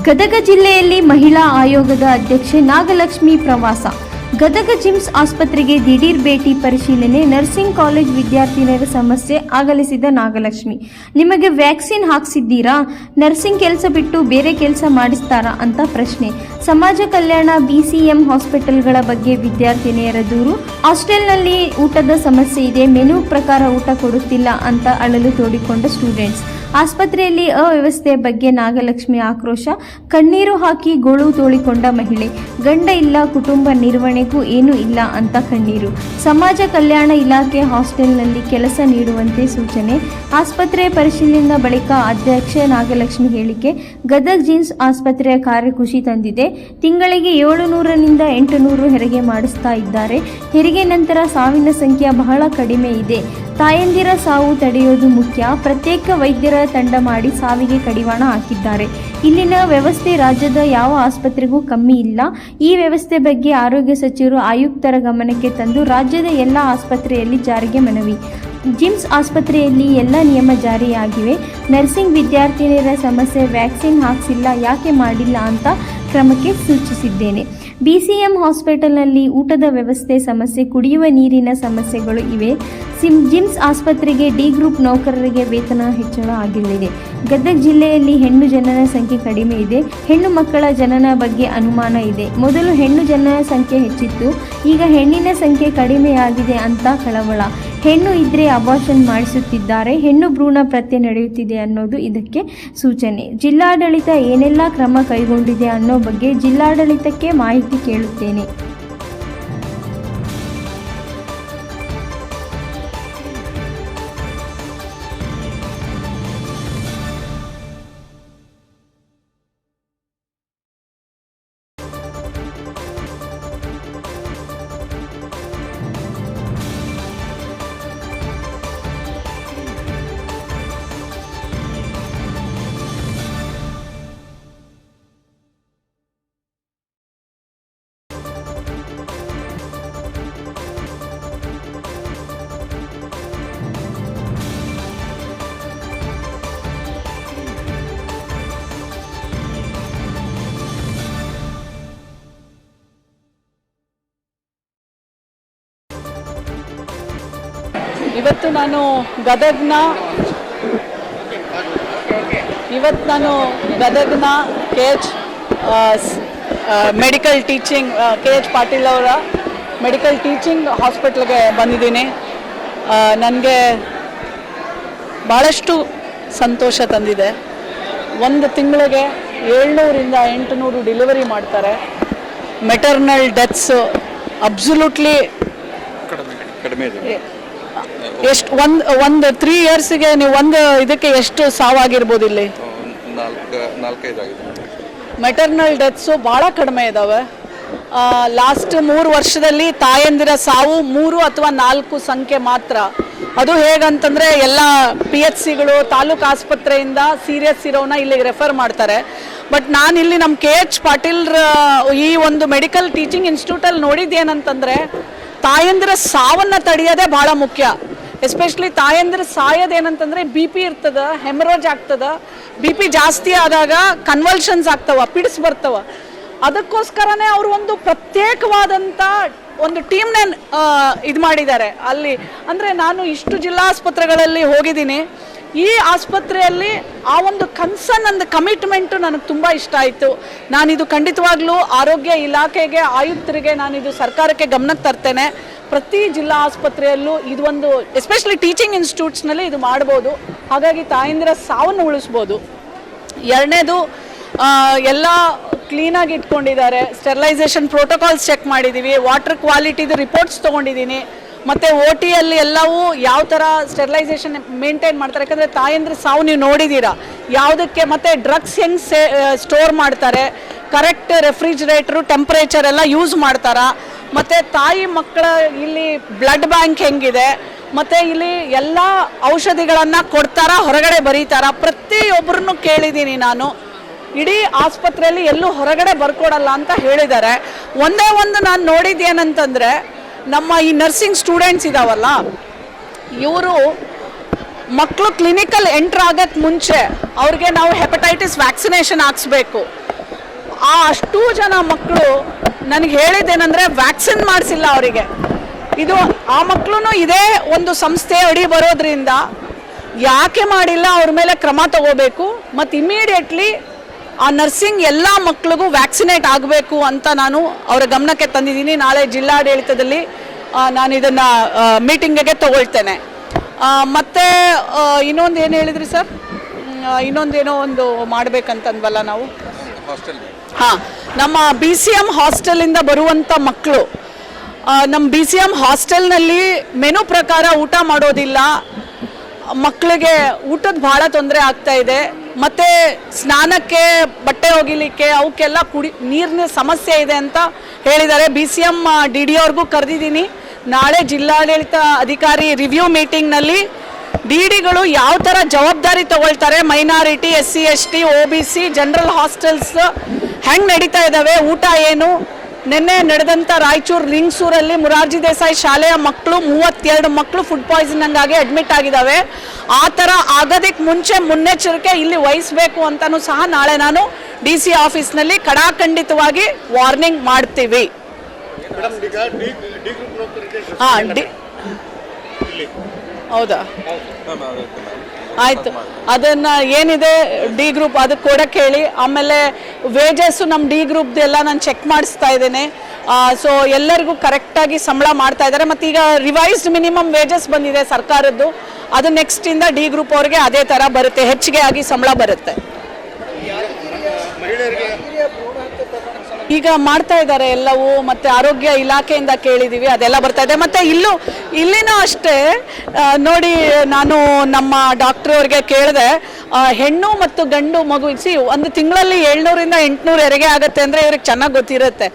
ಗದಗ ಜಿಲ್ಲೆಯಲ್ಲಿ ಮಹಿಳಾ ಆಯೋಗದ ಅಧ್ಯಕ್ಷೆ ನಾಗಲಕ್ಷ್ಮಿ ಪ್ರವಾಸ. ಗದಗ ಜಿಮ್ಸ್ ಆಸ್ಪತ್ರೆಗೆ ದಿಢೀರ್ ಭೇಟಿ ಪರಿಶೀಲನೆ. ನರ್ಸಿಂಗ್ ಕಾಲೇಜ್ ವಿದ್ಯಾರ್ಥಿನಿಯರ ಸಮಸ್ಯೆ ಆಗಲಿಸಿದ ನಾಗಲಕ್ಷ್ಮಿ. ನಿಮಗೆ ವ್ಯಾಕ್ಸಿನ್ ಹಾಕ್ಸಿದ್ದೀರಾ? ನರ್ಸಿಂಗ್ ಕೆಲಸ ಬಿಟ್ಟು ಬೇರೆ ಕೆಲಸ ಮಾಡಿಸ್ತಾರಾ ಅಂತ ಪ್ರಶ್ನೆ. ಸಮಾಜ ಕಲ್ಯಾಣ BCM ಹಾಸ್ಪಿಟಲ್ಗಳ ಬಗ್ಗೆ ವಿದ್ಯಾರ್ಥಿನಿಯರ ದೂರು. ಹಾಸ್ಟೆಲ್ನಲ್ಲಿ ಊಟದ ಸಮಸ್ಯೆ ಇದೆ, ಮೆನು ಪ್ರಕಾರ ಊಟ ಕೊಡುತ್ತಿಲ್ಲ ಅಂತ ಅಳಲು ತೋಡಿಕೊಂಡ ಸ್ಟೂಡೆಂಟ್ಸ್. ಆಸ್ಪತ್ರೆಯಲ್ಲಿ ಅವ್ಯವಸ್ಥೆ ಬಗ್ಗೆ ನಾಗಲಕ್ಷ್ಮಿ ಆಕ್ರೋಶ. ಕಣ್ಣೀರು ಹಾಕಿ ಗೋಳು ತೋಳಿಕೊಂಡ ಮಹಿಳೆ. ಗಂಡ ಇಲ್ಲ, ಕುಟುಂಬ ನಿರ್ವಹಣೆಗೂ ಏನೂ ಇಲ್ಲ ಅಂತ ಕಣ್ಣೀರು. ಸಮಾಜ ಕಲ್ಯಾಣ ಇಲಾಖೆ ಹಾಸ್ಟೆಲ್ನಲ್ಲಿ ಕೆಲಸ ನೀಡುವಂತೆ ಸೂಚನೆ. ಆಸ್ಪತ್ರೆ ಪರಿಶೀಲನೆ ಬಳಿಕ ಅಧ್ಯಕ್ಷೆ ನಾಗಲಕ್ಷ್ಮಿ ಹೇಳಿಕೆ. ಗದಗ ಜಿಮ್ಸ್ ಆಸ್ಪತ್ರೆಯ ಕಾರ್ಯ ಖುಷಿ ತಂದಿದೆ. ತಿಂಗಳಿಗೆ 700ರಿಂದ 800 ಹೆರಿಗೆ ಮಾಡಿಸ್ತಾ ಇದ್ದಾರೆ. ಹೆರಿಗೆ ನಂತರ ಸಾವಿನ ಸಂಖ್ಯೆ ಬಹಳ ಕಡಿಮೆ ಇದೆ. ತಾಯಂದಿರ ಸಾವು ತಡೆಯೋದು ಮುಖ್ಯ. ಪ್ರತ್ಯೇಕ ವೈದ್ಯರ ತಂಡ ಮಾಡಿ ಸಾವಿಗೆ ಕಡಿವಾಣ ಹಾಕಿದ್ದಾರೆ. ಇಲ್ಲಿನ ವ್ಯವಸ್ಥೆ ರಾಜ್ಯದ ಯಾವ ಆಸ್ಪತ್ರೆಗೂ ಕಮ್ಮಿ ಇಲ್ಲ. ಈ ವ್ಯವಸ್ಥೆ ಬಗ್ಗೆ ಆರೋಗ್ಯ ಸಚಿವರು ಆಯುಕ್ತರ ಗಮನಕ್ಕೆ ತಂದು ರಾಜ್ಯದ ಎಲ್ಲ ಆಸ್ಪತ್ರೆಯಲ್ಲಿ ಜಾರಿಗೆ ಮನವಿ. ಜಿಮ್ಸ್ ಆಸ್ಪತ್ರೆಯಲ್ಲಿ ಎಲ್ಲ ನಿಯಮ ಜಾರಿಯಾಗಿವೆ. ನರ್ಸಿಂಗ್ ವಿದ್ಯಾರ್ಥಿನಿಯರ ಸಮಸ್ಯೆ ವ್ಯಾಕ್ಸಿನ್ ಹಾಕ್ಸಿಲ್ಲ, ಯಾಕೆ ಮಾಡಿಲ್ಲ ಅಂತ ಕ್ರಮಕ್ಕೆ ಸೂಚಿಸಿದ್ದೇನೆ. BCM ಹಾಸ್ಪಿಟಲ್ನಲ್ಲಿ ಊಟದ ವ್ಯವಸ್ಥೆ ಸಮಸ್ಯೆ, ಕುಡಿಯುವ ನೀರಿನ ಸಮಸ್ಯೆಗಳು ಇವೆ. ಜಿಮ್ಸ್ ಆಸ್ಪತ್ರೆಗೆ D ಗ್ರೂಪ್ ನೌಕರರಿಗೆ ವೇತನ ಹೆಚ್ಚಳ ಆಗಲಿದೆ. ಗದಗ ಜಿಲ್ಲೆಯಲ್ಲಿ ಹೆಣ್ಣು ಜನನ ಸಂಖ್ಯೆ ಕಡಿಮೆ ಇದೆ. ಹೆಣ್ಣು ಮಕ್ಕಳ ಜನನ ಬಗ್ಗೆ ಅನುಮಾನ ಇದೆ. ಮೊದಲು ಹೆಣ್ಣು ಜನನ ಸಂಖ್ಯೆ ಹೆಚ್ಚಿತ್ತು, ಈಗ ಹೆಣ್ಣಿನ ಸಂಖ್ಯೆ ಕಡಿಮೆಯಾಗಿದೆ ಅಂತ ಕಳವಳ. ಹೆಣ್ಣು ಇದ್ರೆ ಅಬಾರ್ಷನ್ ಮಾಡಿಸುತ್ತಿದ್ದಾರೆ, ಹೆಣ್ಣು ಭ್ರೂಣ ಪತ್ತೆ ನಡೆಯುತ್ತಿದೆ ಅನ್ನೋದು ಇದಕ್ಕೆ ಸೂಚನೆ. ಜಿಲ್ಲಾಡಳಿತ ಏನೆಲ್ಲ ಕ್ರಮ ಕೈಗೊಂಡಿದೆ ಅನ್ನೋ ಬಗ್ಗೆ ಜಿಲ್ಲಾಡಳಿತಕ್ಕೆ ಮಾಹಿತಿ ಕೇಳುತ್ತೇನೆ. ಇವತ್ತು ನಾನು ಗದಗ್ನ KH medical teaching KH Patil ಅವರ ಮೆಡಿಕಲ್ ಟೀಚಿಂಗ್ ಹಾಸ್ಪಿಟ್ಲ್ಗೆ ಬಂದಿದ್ದೀನಿ. ನನಗೆ ಭಾಳಷ್ಟು ಸಂತೋಷ ತಂದಿದೆ. ಒಂದು ತಿಂಗಳಿಗೆ 700ರಿಂದ 800 ಡೆಲಿವರಿ ಮಾಡ್ತಾರೆ. ಮೆಟರ್ನಲ್ ಡೆತ್ಸ್ ಅಬ್ಸಲ್ಯೂಟ್ಲಿ ಕಡಿಮೆ ಇದೆ. ಎಷ್ಟು ಒಂದು 3 ಇಯರ್ಸ್ಗೆ ನೀವು ಒಂದು ಇದಕ್ಕೆ ಎಷ್ಟು ಸಾವಾಗಿರ್ಬೋದು? ಇಲ್ಲಿ 4-5 ಆಗಿದೆ. ಮೆಟರ್ನಲ್ ಡೆತ್ಸು ಭಾಳ ಕಡಿಮೆ ಇದ್ದಾವೆ. ಲಾಸ್ಟ್ 3 ವರ್ಷದಲ್ಲಿ ತಾಯಂದಿರ ಸಾವು 3 ಅಥವಾ 4 ಸಂಖ್ಯೆ ಮಾತ್ರ. ಅದು ಹೇಗಂತಂದರೆ ಎಲ್ಲ PHCಗಳು ತಾಲೂಕು ಆಸ್ಪತ್ರೆಯಿಂದ ಸೀರಿಯಸ್ ಇರೋನ ಇಲ್ಲಿಗೆ ರೆಫರ್ ಮಾಡ್ತಾರೆ. ಬಟ್ ನಾನಿಲ್ಲಿ ನಮ್ಮ KH ಪಾಟೀಲ್ ಈ ಒಂದು ಮೆಡಿಕಲ್ ಟೀಚಿಂಗ್ ಇನ್ಸ್ಟಿಟ್ಯೂಟಲ್ಲಿ ನೋಡಿದ್ದೇನಂತಂದರೆ ತಾಯಂದಿರ ಸಾವನ್ನು ತಡೆಯೋದೇ ಭಾಳ ಮುಖ್ಯ. ಎಸ್ಪೆಷಲಿ ತಾಯಂದಿರ ಸಾಯೋದೇನಂತಂದರೆ BP ಇರ್ತದೆ, ಹೆಮರೋಜ್ ಆಗ್ತದೆ. BP ಜಾಸ್ತಿ ಆದಾಗ ಕನ್ವಲ್ಷನ್ಸ್ ಆಗ್ತವೆ, ಪಿಡ್ಸ್ ಬರ್ತವೆ. ಅದಕ್ಕೋಸ್ಕರನೇ ಅವರು ಒಂದು ಪ್ರತ್ಯೇಕವಾದಂಥ ಒಂದು ಟೀಮ್ನ ಇದು ಮಾಡಿದ್ದಾರೆ ಅಲ್ಲಿ. ಅಂದರೆ ನಾನು ಇಷ್ಟು ಜಿಲ್ಲಾ ಆಸ್ಪತ್ರೆಗಳಲ್ಲಿ ಹೋಗಿದ್ದೀನಿ. ಈ ಆಸ್ಪತ್ರೆಯಲ್ಲಿ ಆ ಒಂದು ಕನ್ಸರ್ನ್ ಅಂಡ್ ಕಮಿಟ್ಮೆಂಟು ನನಗೆ ತುಂಬ ಇಷ್ಟ ಆಯಿತು. ನಾನಿದು ಖಂಡಿತವಾಗ್ಲೂ ಆರೋಗ್ಯ ಇಲಾಖೆಗೆ, ಆಯುಕ್ತರಿಗೆ ನಾನಿದು ಸರ್ಕಾರಕ್ಕೆ ಗಮನಕ್ಕೆ ತರ್ತೇನೆ. ಪ್ರತಿ ಜಿಲ್ಲಾ ಆಸ್ಪತ್ರೆಯಲ್ಲೂ ಇದು ಒಂದು ಎಸ್ಪೆಷಲಿ ಟೀಚಿಂಗ್ ಇನ್ಸ್ಟಿಟ್ಯೂಟ್ಸ್ನಲ್ಲಿ ಇದು ಮಾಡ್ಬೋದು. ಹಾಗಾಗಿ ತಾಯಂದಿರ ಸಾವನ್ನು ಉಳಿಸ್ಬೋದು. ಎರಡನೇದು, ಎಲ್ಲ ಕ್ಲೀನಾಗಿ ಇಟ್ಕೊಂಡಿದ್ದಾರೆ. ಸ್ಟೆರಿಲೈಸೇಷನ್ ಪ್ರೋಟೋಕಾಲ್ಸ್ ಚೆಕ್ ಮಾಡಿದ್ದೀವಿ. ವಾಟರ್ ಕ್ವಾಲಿಟಿದು ರಿಪೋರ್ಟ್ಸ್ ತೊಗೊಂಡಿದ್ದೀನಿ. ಮತ್ತು OTಯಲ್ಲಿ ಎಲ್ಲವೂ ಯಾವ ಥರ ಸ್ಟೆರಿಲೈಸೇಷನ್ ಮೇಂಟೈನ್ ಮಾಡ್ತಾರೆ. ಯಾಕಂದರೆ ತಾಯಂದ್ರ ಸಾವು ನೀವು ನೋಡಿದ್ದೀರಾ ಯಾವುದಕ್ಕೆ. ಮತ್ತು ಡ್ರಗ್ಸ್ ಹೆಂಗೆ ಸ್ಟೋರ್ ಮಾಡ್ತಾರೆ, ಕರೆಕ್ಟ್ ರೆಫ್ರಿಜಿರೇಟ್ರು, ಟೆಂಪ್ರೇಚರ್ ಎಲ್ಲ ಯೂಸ್ ಮಾಡ್ತಾರಾ. ಮತ್ತು ತಾಯಿ ಮಕ್ಕಳ ಇಲ್ಲಿ ಬ್ಲಡ್ ಬ್ಯಾಂಕ್ ಹೆಂಗಿದೆ, ಮತ್ತು ಇಲ್ಲಿ ಎಲ್ಲ ಔಷಧಿಗಳನ್ನು ಕೊಡ್ತಾರಾ, ಹೊರಗಡೆ ಬರೀತಾರಾ, ಪ್ರತಿಯೊಬ್ಬರನ್ನು ಕೇಳಿದ್ದೀನಿ ನಾನು. ಇಡೀ ಆಸ್ಪತ್ರೆಯಲ್ಲಿ ಎಲ್ಲೂ ಹೊರಗಡೆ ಬರ್ಕೊಡಲ್ಲ ಅಂತ ಹೇಳಿದ್ದಾರೆ. ಒಂದೇ ಒಂದು ನಾನು ನೋಡಿದ್ದೇನಂತಂದರೆ ನಮ್ಮ ಈ ನರ್ಸಿಂಗ್ ಸ್ಟೂಡೆಂಟ್ಸ್ ಇದಾವಲ್ಲ, ಇವರು ಮಕ್ಕಳು ಕ್ಲಿನಿಕಲ್ ಎಂಟ್ರ್ ಆಗಕ್ಕೆ ಮುಂಚೆ ಅವ್ರಿಗೆ ನಾವು ಹೆಪಟೈಟಿಸ್ ವ್ಯಾಕ್ಸಿನೇಷನ್ ಹಾಕ್ಸ್ಬೇಕು. ಅಷ್ಟೂ ಜನ ಮಕ್ಕಳು ನನಗೆ ಹೇಳಿದ್ದೇನೆಂದರೆ ವ್ಯಾಕ್ಸಿನ್ ಮಾಡಿಸಿಲ್ಲ ಅವರಿಗೆ. ಇದು ಆ ಮಕ್ಕಳು ಇದೇ ಒಂದು ಸಂಸ್ಥೆ ಅಡಿ ಬರೋದ್ರಿಂದ ಯಾಕೆ ಮಾಡಿಲ್ಲ, ಅವ್ರ ಮೇಲೆ ಕ್ರಮ ತಗೋಬೇಕು ಮತ್ತು ಇಮಿಡಿಯೇಟ್ಲಿ ಆ ನರ್ಸಿಂಗ್ ಎಲ್ಲ ಮಕ್ಕಳಿಗೂ ವ್ಯಾಕ್ಸಿನೇಟ್ ಆಗಬೇಕು ಅಂತ ನಾನು ಅವರ ಗಮನಕ್ಕೆ ತಂದಿದ್ದೀನಿ. ನಾಳೆ ಜಿಲ್ಲಾಡಳಿತದಲ್ಲಿ ನಾನು ಇದನ್ನು ಮೀಟಿಂಗಿಗೆ ತಗೊಳ್ತೇನೆ. ಮತ್ತು ಇನ್ನೊಂದು ಏನು ಹೇಳಿದ್ರಿ ಸರ್, ಇನ್ನೊಂದೇನೋ ಒಂದು ಮಾಡಬೇಕಂತಂದ್ವಲ್ಲ ನಾವು. ಹಾಂ, ನಮ್ಮ BCM ಹಾಸ್ಟೆಲಿಂದ ಬರುವಂಥ ಮಕ್ಕಳು, ನಮ್ಮ BCM ಹಾಸ್ಟೆಲ್ನಲ್ಲಿ ಮೆನು ಪ್ರಕಾರ ಊಟ ಮಾಡೋದಿಲ್ಲ, ಮಕ್ಕಳಿಗೆ ಊಟದ ಭಾಳ ತೊಂದರೆ ಆಗ್ತಾ ಇದೆ. ಮತ್ತು ಸ್ನಾನಕ್ಕೆ, ಬಟ್ಟೆ ಒಗಿಲಿಕ್ಕೆ ಅವಕ್ಕೆಲ್ಲ ನೀರಿನ ಸಮಸ್ಯೆ ಇದೆ ಅಂತ ಹೇಳಿದ್ದಾರೆ. BCM DD ಅವ್ರಿಗೂ ಕರೆದಿದ್ದೀನಿ. ನಾಳೆ ಜಿಲ್ಲಾಡಳಿತ ಅಧಿಕಾರಿ ರಿವ್ಯೂ ಮೀಟಿಂಗ್ನಲ್ಲಿ DDಗಳು ಯಾವ ಥರ ಜವಾಬ್ದಾರಿ ತಗೊಳ್ತಾರೆ, minority, SC ST OBC general hostels ಹೆಂಗೆ ನಡೀತಾ ಇದ್ದಾವೆ, ಊಟ ಏನು. ನಿನ್ನೆ ನಡೆದಂಥ ರಾಯಚೂರು ಲಿಂಗ್ಸೂರಲ್ಲಿ ಮುರಾರ್ಜಿ ದೇಸಾಯಿ ಶಾಲೆಯ ಮಕ್ಕಳು 32 ಮಕ್ಕಳು ಫುಡ್ ಪಾಯ್ಸನಿಂಗ್ ಆಗಿ ಅಡ್ಮಿಟ್ ಆಗಿದ್ದಾವೆ. ಆ ಥರ ಆಗೋದಕ್ಕೆ ಮುಂಚೆ ಮುನ್ನೆಚ್ಚರಿಕೆ ಇಲ್ಲಿ ವಹಿಸಬೇಕು ಅಂತಲೂ ಸಹ ನಾಳೆ ನಾನು DC ಆಫೀಸ್ನಲ್ಲಿ ಕಡಾಖಂಡಿತವಾಗಿ ವಾರ್ನಿಂಗ್ ಮಾಡ್ತೀವಿ. ಹಾಂ, ಹೌದಾ, ಆಯಿತು. ಅದನ್ನು ಏನಿದೆ D ಗ್ರೂಪ್ ಅದಕ್ಕೆ ಕೊಡಕ್ಕೆ ಹೇಳಿ. ಆಮೇಲೆ ವೇಜಸ್ಸು ನಮ್ಮ D ಗ್ರೂಪ್ದು ಎಲ್ಲ ನಾನು ಚೆಕ್ ಮಾಡಿಸ್ತಾ ಇದ್ದೇನೆ. ಸೊ ಎಲ್ಲರಿಗೂ ಕರೆಕ್ಟಾಗಿ ಸಂಬಳ ಮಾಡ್ತಾ ಇದ್ದಾರೆ. ಮತ್ತು ಈಗ ರಿವೈಸ್ಡ್ ಮಿನಿಮಮ್ ವೇಜಸ್ ಬಂದಿದೆ ಸರ್ಕಾರದ್ದು, ಅದು ನೆಕ್ಸ್ಟಿಂದ D ಗ್ರೂಪ್ ಅವ್ರಿಗೆ ಅದೇ ಥರ ಬರುತ್ತೆ, ಹೆಚ್ಚಿಗೆ ಆಗಿ ಸಂಬಳ ಬರುತ್ತೆ. ಈಗ ಮಾಡ್ತಾ ಇದ್ದಾರೆ ಎಲ್ಲವೂ. ಮತ್ತು ಆರೋಗ್ಯ ಇಲಾಖೆಯಿಂದ ಕೇಳಿದ್ದೀವಿ, ಅದೆಲ್ಲ ಬರ್ತಾ ಇದೆ. ಮತ್ತು ಇಲ್ಲಿನೂ ಅಷ್ಟೇ ನೋಡಿ, ನಾನು ನಮ್ಮ ಡಾಕ್ಟ್ರ್ ಅವ್ರಿಗೆ ಕೇಳಿದೆ, ಹೆಣ್ಣು ಮತ್ತು ಗಂಡು ಮಗು ಒಂದು ತಿಂಗಳಲ್ಲಿ 700ರಿಂದ 800 ಹೆರಿಗೆ ಆಗುತ್ತೆ ಅಂದರೆ ಇವ್ರಿಗೆ ಚೆನ್ನಾಗಿ ಗೊತ್ತಿರುತ್ತೆ.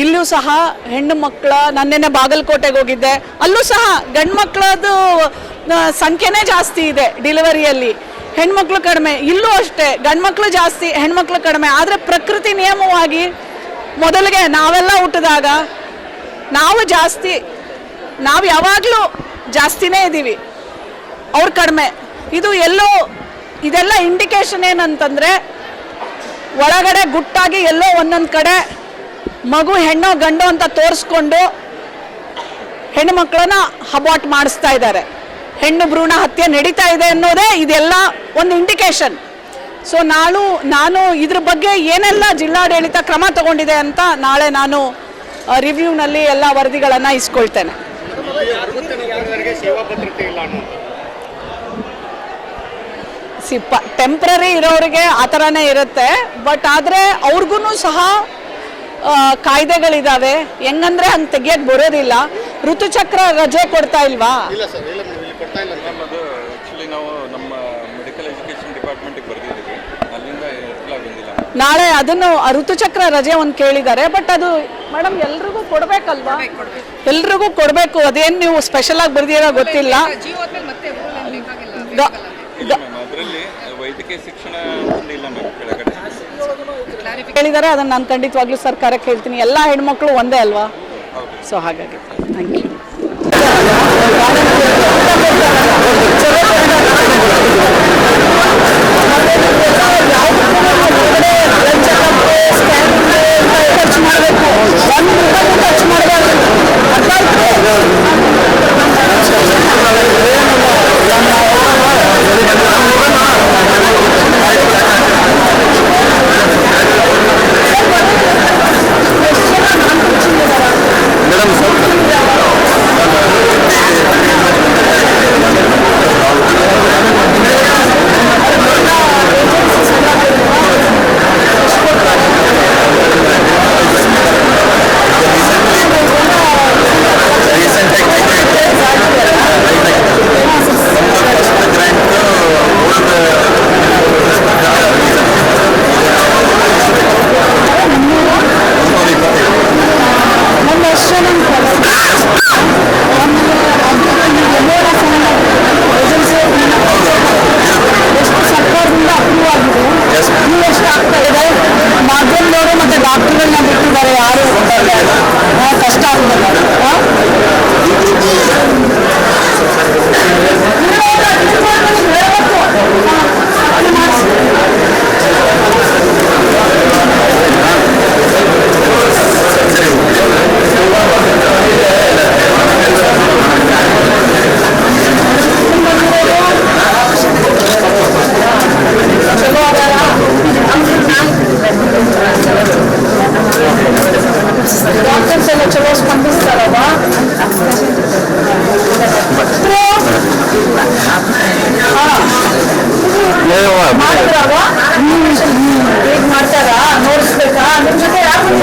ಇಲ್ಲೂ ಸಹ ಹೆಣ್ಣು ಮಕ್ಕಳ, ನನ್ನೆನೆ ಬಾಗಲಕೋಟೆಗೆ ಹೋಗಿದ್ದೆ, ಅಲ್ಲೂ ಸಹ ಗಂಡು ಮಕ್ಕಳದು ಸಂಖ್ಯೆನೇ ಜಾಸ್ತಿ ಇದೆ ಡೆಲಿವರಿಯಲ್ಲಿ, ಹೆಣ್ಮಕ್ಳು ಕಡಿಮೆ. ಇಲ್ಲೂ ಅಷ್ಟೇ ಗಂಡು ಮಕ್ಕಳು ಜಾಸ್ತಿ, ಹೆಣ್ಮಕ್ಳು ಕಡಿಮೆ. ಆದರೆ ಪ್ರಕೃತಿ ನಿಯಮವಾಗಿ ಮೊದಲಿಗೆ ನಾವೆಲ್ಲ ಹುಟ್ಟಿದಾಗ ನಾವು ಜಾಸ್ತಿ, ನಾವು ಯಾವಾಗಲೂ ಜಾಸ್ತಿನೇ ಇದ್ದೀವಿ, ಅವ್ರು ಕಡಿಮೆ. ಇದು ಎಲ್ಲೋ ಇದೆಲ್ಲ ಇಂಡಿಕೇಶನ್ ಏನಂತಂದರೆ, ಒಳಗಡೆ ಗುಟ್ಟಾಗಿ ಎಲ್ಲೋ ಒಂದೊಂದು ಕಡೆ ಮಗು ಹೆಣ್ಣೋ ಗಂಡೋ ಅಂತ ತೋರಿಸ್ಕೊಂಡು ಹೆಣ್ಣು ಮಕ್ಕಳನ್ನ ಅಬಾರ್ಟ್ ಮಾಡಿಸ್ತಾ ಇದ್ದಾರೆ, ಹೆಣ್ಣು ಭ್ರೂಣ ಹತ್ಯೆ ನಡೀತಾ ಇದೆ ಅನ್ನೋದೇ ಇದೆಲ್ಲ ಒಂದು ಇಂಡಿಕೇಶನ್. ಸೊ ನಾನು ಇದ್ರ ಬಗ್ಗೆ ಏನೆಲ್ಲ ಜಿಲ್ಲಾಡಳಿತ ಕ್ರಮ ತಗೊಂಡಿದೆ ಅಂತ ನಾಳೆ ನಾನು ರಿವ್ಯೂನಲ್ಲಿ ಎಲ್ಲ ವರದಿಗಳನ್ನು ಇಸ್ಕೊಳ್ತೇನೆ. ಟೆಂಪ್ರರಿ ಇರೋರಿಗೆ ಆ ಥರನೇ ಇರುತ್ತೆ. ಬಟ್ ಆದರೆ ಅವ್ರಿಗೂ ಸಹ ಕಾಯ್ದೆಗಳಿದ್ದಾವೆ. ಹೆಂಗಂದ್ರೆ ಹಂಗೆ ತೆಗಿಯಕ್ಕೆ ಬರೋದಿಲ್ಲ. ಋತುಚಕ್ರ ರಜೆ ಕೊಡ್ತಾ ಇಲ್ವಾ? ನಾವು ನಮ್ಮ ಮೆಡಿಕಲ್ ಎಜುಕೇಷನ್ ಡಿಪಾರ್ಟ್ಮೆಂಟಿಗೆ ಬರ್ದಿದ್ದೀವಿ, ಅಲ್ಲಿಂದ ಬಂದಿಲ್ಲ. ನಾಳೆ ಅದನ್ನು ಋತುಚಕ್ರ ರಜೆ ಒಂದು ಕೇಳಿದ್ದಾರೆ. ಬಟ್ ಅದು ಮೇಡಮ್ ಎಲ್ರಿಗೂ ಕೊಡಬೇಕಲ್ವಾ? ಎಲ್ರಿಗೂ ಕೊಡಬೇಕು. ಅದೇನು ನೀವು ಸ್ಪೆಷಲ್ ಆಗಿ ಬರ್ದಿರೋ ಗೊತ್ತಿಲ್ಲ. ಅದರಲ್ಲಿ ವೈದ್ಯಕೀಯ ಶಿಕ್ಷಣ ಇಲ್ಲ ಮ್ಯಾಮ್, ಕೆಳಗಡೆ ಹೇಳಿದ್ದಾರೆ. ಅದನ್ನು ನಾನು ಖಂಡಿತವಾಗ್ಲೂ ಸರ್ಕಾರಕ್ಕೆ ಹೇಳ್ತೀನಿ. ಎಲ್ಲ ಹೆಣ್ಮಕ್ಳು ಒಂದೇ ಅಲ್ವಾ? ಸೊ ಹಾಗಾಗಿ ಥ್ಯಾಂಕ್ ಯು. ಮಾಡಿದ್ರಲ್ವಾ ಹೇಗ್ ಮಾಡ್ತಾರಾ ನೋಡಿಸ್ಬೇಕಾ ನಿಮ್ ಜೊತೆ ಯಾರು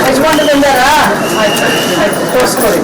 ಯಜಮಾನ ಬಂದಾರಾ ಆಯ್ತು ತೋರಿಸ್ಕೊಡಿ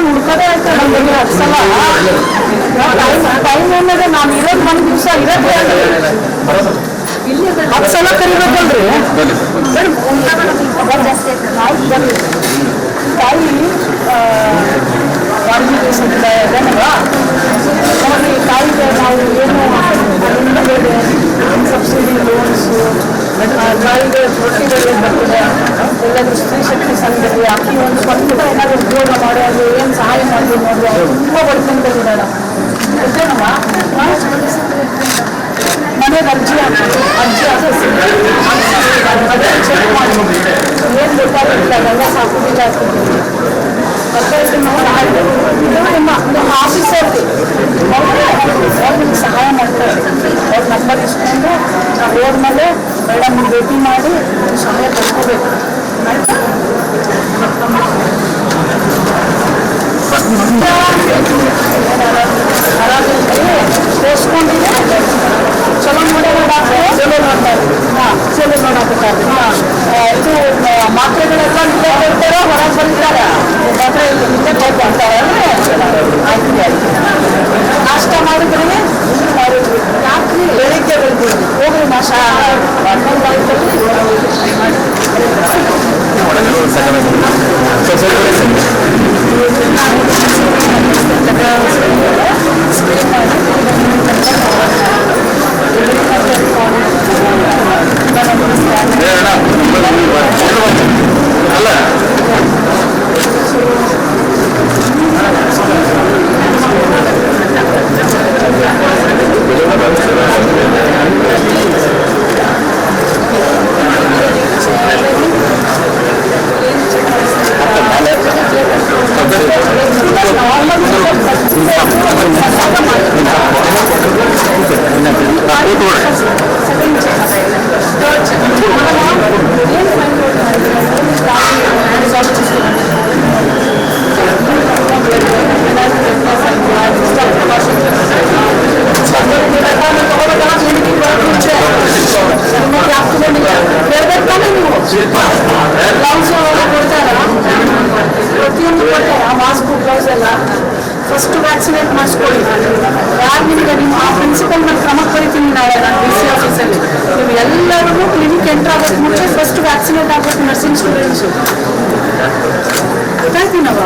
ಹುಡ್ಕೋದೇ ಆಯ್ತು ನಮ್ಗೆ ಸಲ ಟೈಮ್ ಏನಾದ್ರೆ ನಾನು ಇರೋದು ಒಂದು ದಿವಸ ಇರೋದೇ ಇಲ್ಲಿ 10 ಸಲ ಕರಿಬೇಕಲ್ರಿ ತಾಯಿ ವಾಣಿಜ್ಯ ದೇಶದಿಂದ ತಾಯಿಗೆ ನಾವು ಏನು ಸಬ್ಸಿಡಿ ಲೋನ್ಸು ತಾಯಿಗೆ ರೊಟ್ಟಿಗಳಿಗೆ ಬರ್ತದೆ ಎಲ್ಲಾದ್ರೂ ಸ್ತ್ರೀ ಶಕ್ತಿ ಸಂಘದಲ್ಲಿ ಅಕ್ಕಿ ಒಂದು ಪಕ್ಕದ ಏನಾದರೂ ಉದ್ಯೋಗ ಮಾಡೋದು ಏನು ಸಹಾಯ ಮಾಡ್ತೀವಿ ನೋಡ್ರಿ ಅವ್ರು ತುಂಬ ಬಡ್ಕೊಂಡಿದ್ದಾಳ ಗೊತ್ತೇನಮ್ಮ ಮನೆಗೆ ಅರ್ಜಿ ಹಾಕಿಸಿ ಚೆಕ್ ಮಾಡಿ ಏನು ಬೇಕಾಗಿಲ್ಲ ಎಲ್ಲ ಹಾಕೋದಿಲ್ಲ ಹಾಕಿದ್ದೀವಿ ನಿಮ್ಮ ಆಫೀಸರ್ಗೆ ಅವ್ರು ನಿಮ್ಗೆ ಸಹಾಯ ಮಾಡ್ತಾರೆ ಅವ್ರ ನಂಬರ್ ಇಸ್ಕೊಂಡು ನಾವು ಹೋದ್ಮೇಲೆ ಮೇಡಮ್ ಭೇಟಿ ಮಾಡಿ ಸಹಾಯ ಪಡ್ಕೋಬೇಕು ಆಯ್ತಾ ತೋರಿಸ್ಕೊಂಡಿದೆ ಚಲೋ ನೋಡೋಣ ಡಾಕ್ಟ್ರೆ ಚಲೋ ನೋಡ್ತಾರೆ ಹಾಂ ಚಲೋ ನೋಡಾಕತ್ತಾರೆ ಹಾಂ ಇದು ಮಾತ್ರೆಗಳೆಲ್ಲ ಇಲ್ಲೇ ಕೊಡ್ತಾರ ಹೊರಗೆ ಬಂದಿದ್ದಾರ ಮಾತ್ರೆ ಇಲ್ಲೇ ಕೊಡ್ತಾರೆ ಆಯ್ತು ಆಯ್ತು ನಾಷ್ಟ ಮಾಡಿದ್ರಿ ರಾತ್ರಿ ಬೆಳಿಗ್ಗೆ ಬೆಳಿಗ್ಗೆ ಹೋಗ್ರಿ ನಾಷ್ಟ ಪ್ರತಿಯೊಂದು ಕೊಡ್ತಾರೆ ಮಾಸ್ಕ್ ಗ್ಲೌಸ್ ಎಲ್ಲ ಫಸ್ಟ್ ವ್ಯಾಕ್ಸಿನೇಟ್ ಮಾಡಿಸ್ಕೊಳ್ಳಿ ಯಾರು ನಿಮಗೆ ನಿಮ್ಮ ಆ ಪ್ರಿನ್ಸಿಪಲ್ ಮೇಲೆ ಕ್ರಮ ಕರಿತೀನಿ ನಾಳೆ ನಾನು ಡಿ ಸಿ ಆಫೀಸಲ್ಲಿ ನೀವು ಎಲ್ಲರಿಗೂ ಕ್ಲಿನಿಕ್ ಎಂಟ್ರ್ ಆಗೋಕ್ಕೆ ಮುಂಚೆ ಫಸ್ಟ್ ವ್ಯಾಕ್ಸಿನೇಟ್ ಆಗಬೇಕು ನರ್ಸಿಂಗ್ ಸ್ಟೂಡೆಂಟ್ಸು ಗೊತ್ತಾಯ್ತೀನವ